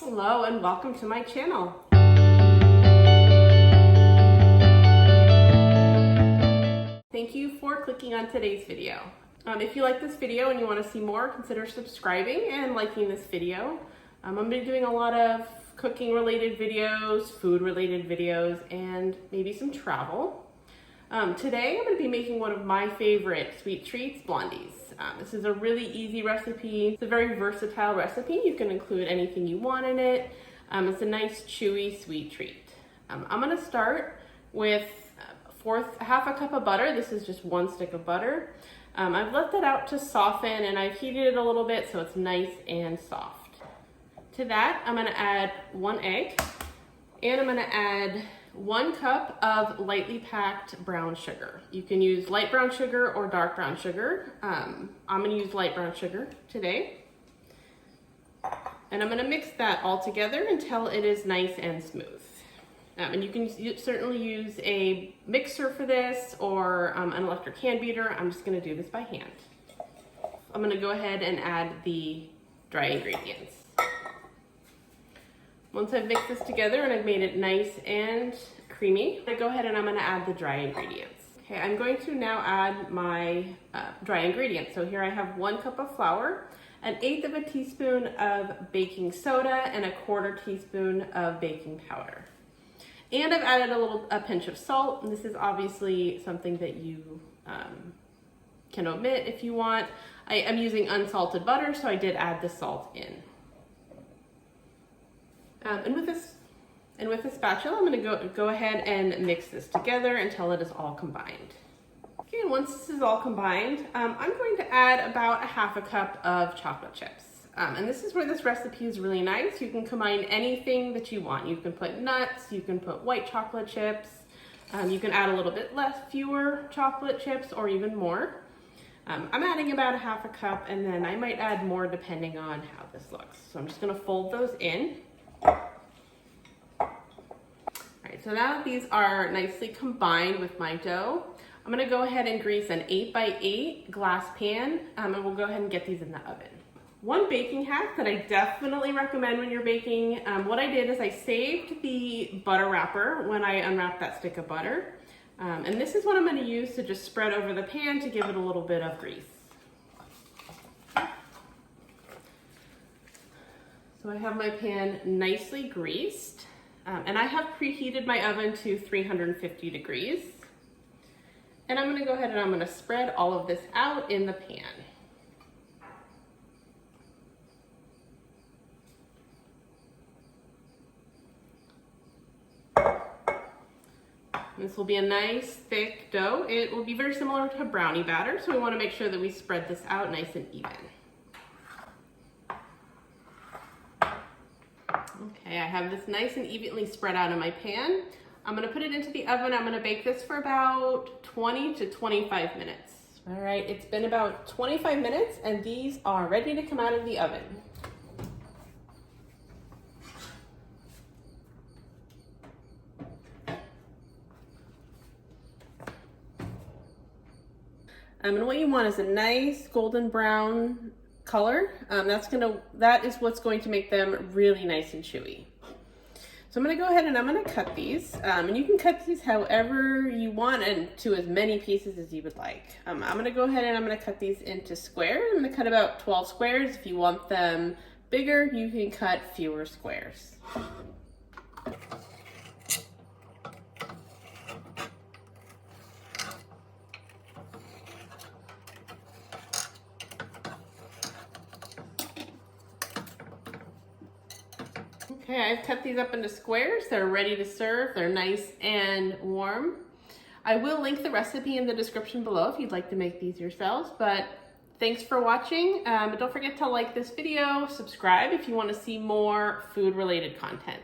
Hello and welcome to my channel. Thank you for clicking on today's video. If you like this video and you want to see more, consider subscribing and liking this video. I'm going to be doing a lot of cooking related videos, food related videos, and maybe some travel. Today I'm going to be making one of my favorite sweet treats, Blondies. This is a really easy recipe. It's a very versatile recipe. You can include anything you want in it. It's a nice chewy sweet treat. I'm going to start with half a cup of butter. This is just one stick of butter. I've left that out to soften and I've heated it a little bit so it's nice and soft. To that, I'm going to add 1 egg and I'm going to add 1 cup of lightly packed brown sugar. You can use light brown sugar or dark brown sugar. I'm going to use light brown sugar today. And I'm going to mix that all together until it is nice and smooth. And you can certainly use a mixer for this or an electric hand beater. I'm just going to do this by hand. I'm going to go ahead and add the dry ingredients. Once I've mixed this together and I've made it nice and creamy, I go ahead and I'm going to add the dry ingredients. Okay, I'm going to now add my dry ingredients. So here I have 1 cup of flour, 1/8 of a teaspoon of baking soda, and 1/4 teaspoon of baking powder. And I've added a pinch of salt. And this is obviously something that you can omit if you want. I'm using unsalted butter, so I did add the salt in. And with the spatula, I'm going to go ahead and mix this together until it is all combined. Okay, and once this is all combined, I'm going to add about 1/2 cup of chocolate chips. And this is where this recipe is really nice. You can combine anything that you want. You can put nuts, you can put white chocolate chips, you can add a little bit fewer chocolate chips or even more. I'm adding about 1/2 cup and then I might add more depending on how this looks. So I'm just going to fold those in. So now that these are nicely combined with my dough, I'm going to go ahead and grease an 8x8 glass pan and we'll go ahead and get these in the oven. One baking hack that I definitely recommend when you're baking, what I did is I saved the butter wrapper when I unwrapped that stick of butter. And this is what I'm going to use to just spread over the pan to give it a little bit of grease. So I have my pan nicely greased. And I have preheated my oven to 350 degrees. And I'm going to go ahead and I'm going to spread all of this out in the pan. This will be a nice thick dough. It will be very similar to brownie batter, so we want to make sure that we spread this out nice and even. Okay, I have this nice and evenly spread out in my pan. I'm going to put it into the oven. I'm going to bake this for about 20 to 25 minutes. All right, it's been about 25 minutes and these are ready to come out of the oven. And what you want is a nice golden brown color. That is what's going to make them really nice and chewy. So I'm going to go ahead and I'm going to cut these. And you can cut these however you want and to as many pieces as you would like. I'm going to go ahead and I'm going to cut these into squares. I'm going to cut about 12 squares. If you want them bigger, you can cut fewer squares. Okay, I've cut these up into squares. They're ready to serve. They're nice and warm. I will link the recipe in the description below if you'd like to make these yourselves, but thanks for watching. Don't forget to like this video, subscribe if you want to see more food related content.